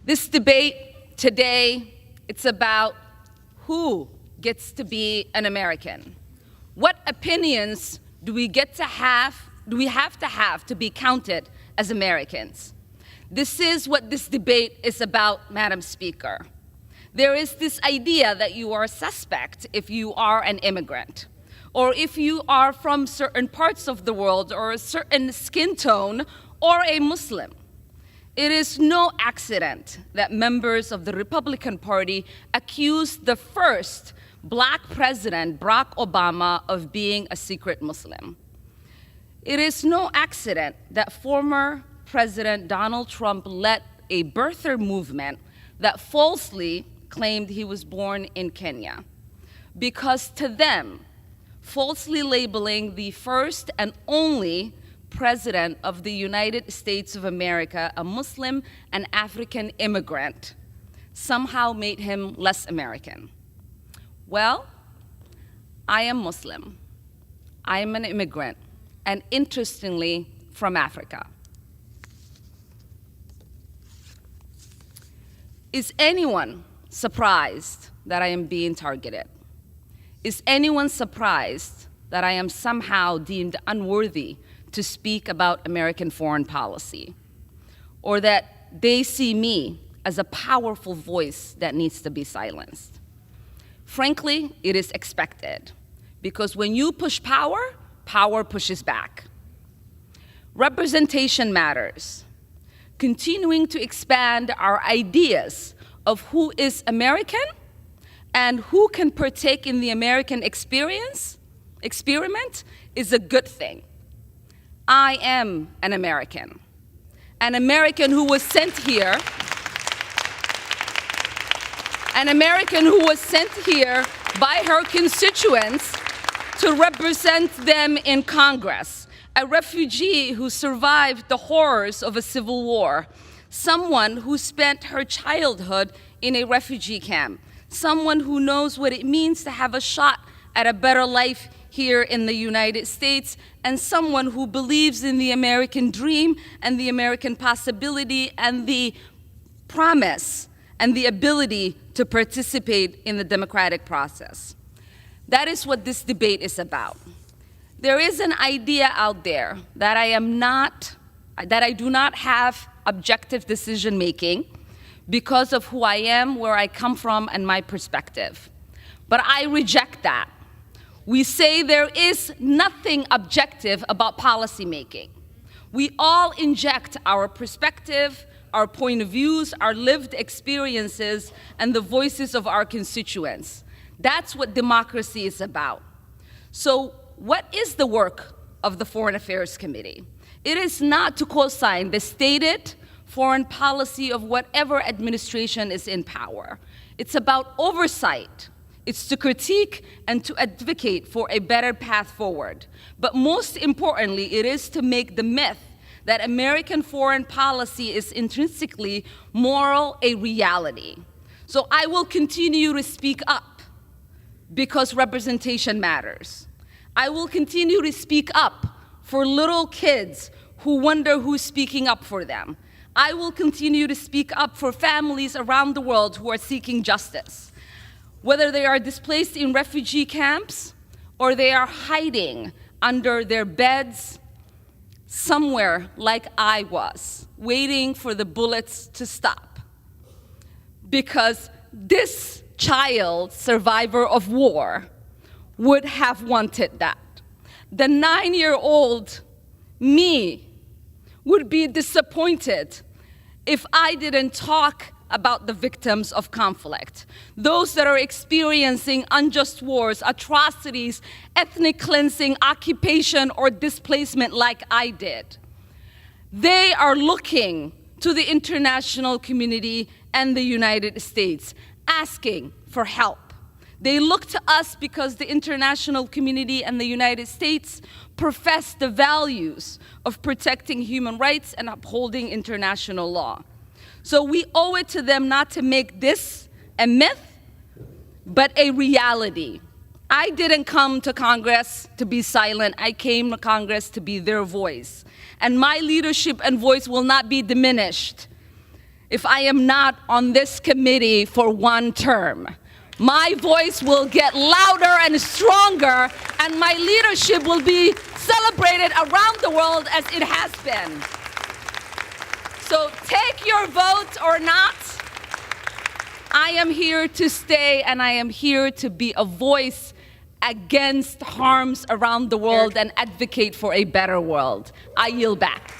This debate today, it's about who gets to be an American. What opinions do we have to be counted as Americans? This is what this debate is about, Madam Speaker. There is this idea that you are a suspect if you are an immigrant, or if you are from certain parts of the world, or a certain skin tone, or a Muslim. It is no accident that members of the Republican Party accused the first Black president, Barack Obama, of being a secret Muslim. It is no accident that former President Donald Trump led a birther movement that falsely claimed he was born in Kenya. Because to them, falsely labeling the first and only President of the United States of America a Muslim and African immigrant somehow made him less American. Well, I am Muslim. I am an immigrant, and interestingly, from Africa. Is anyone surprised that I am being targeted? Is anyone surprised that I am somehow deemed unworthy to speak about American foreign policy, or that they see me as a powerful voice that needs to be silenced? Frankly, it is expected, because when you push power, power pushes back. Representation matters. Continuing to expand our ideas of who is American and who can partake in the American experiment is a good thing. I am an American who was sent here, by her constituents to represent them in Congress, a refugee who survived the horrors of a civil war, someone who spent her childhood in a refugee camp, someone who knows what it means to have a shot at a better life here in the United States, and someone who believes in the American dream and the American possibility and the promise and the ability to participate in the democratic process. That is what this debate is about. There is an idea out there that I do not have objective decision making because of who I am, where I come from, and my perspective. But I reject that. We say there is nothing objective about policymaking. We all inject our perspective, our point of views, our lived experiences, and the voices of our constituents. That's what democracy is about. So what is the work of the Foreign Affairs Committee? It is not to co-sign the stated foreign policy of whatever administration is in power. It's about oversight. It's to critique and to advocate for a better path forward. But most importantly, it is to make the myth that American foreign policy is intrinsically moral a reality. So I will continue to speak up because representation matters. I will continue to speak up for little kids who wonder who's speaking up for them. I will continue to speak up for families around the world who are seeking justice, whether they are displaced in refugee camps or they are hiding under their beds somewhere like I was, waiting for the bullets to stop. Because this child, survivor of war, would have wanted that. The 9-year-old me would be disappointed if I didn't talk about the victims of conflict, those that are experiencing unjust wars, atrocities, ethnic cleansing, occupation, or displacement like I did. They are looking to the international community and the United States, asking for help. They look to us because the international community and the United States profess the values of protecting human rights and upholding international law. So we owe it to them not to make this a myth, but a reality. I didn't come to Congress to be silent. I came to Congress to be their voice. And my leadership and voice will not be diminished if I am not on this committee for one term. My voice will get louder and stronger, and my leadership will be celebrated around the world as it has been. So take your vote or not. I am here to stay, and I am here to be a voice against harms around the world and advocate for a better world. I yield back.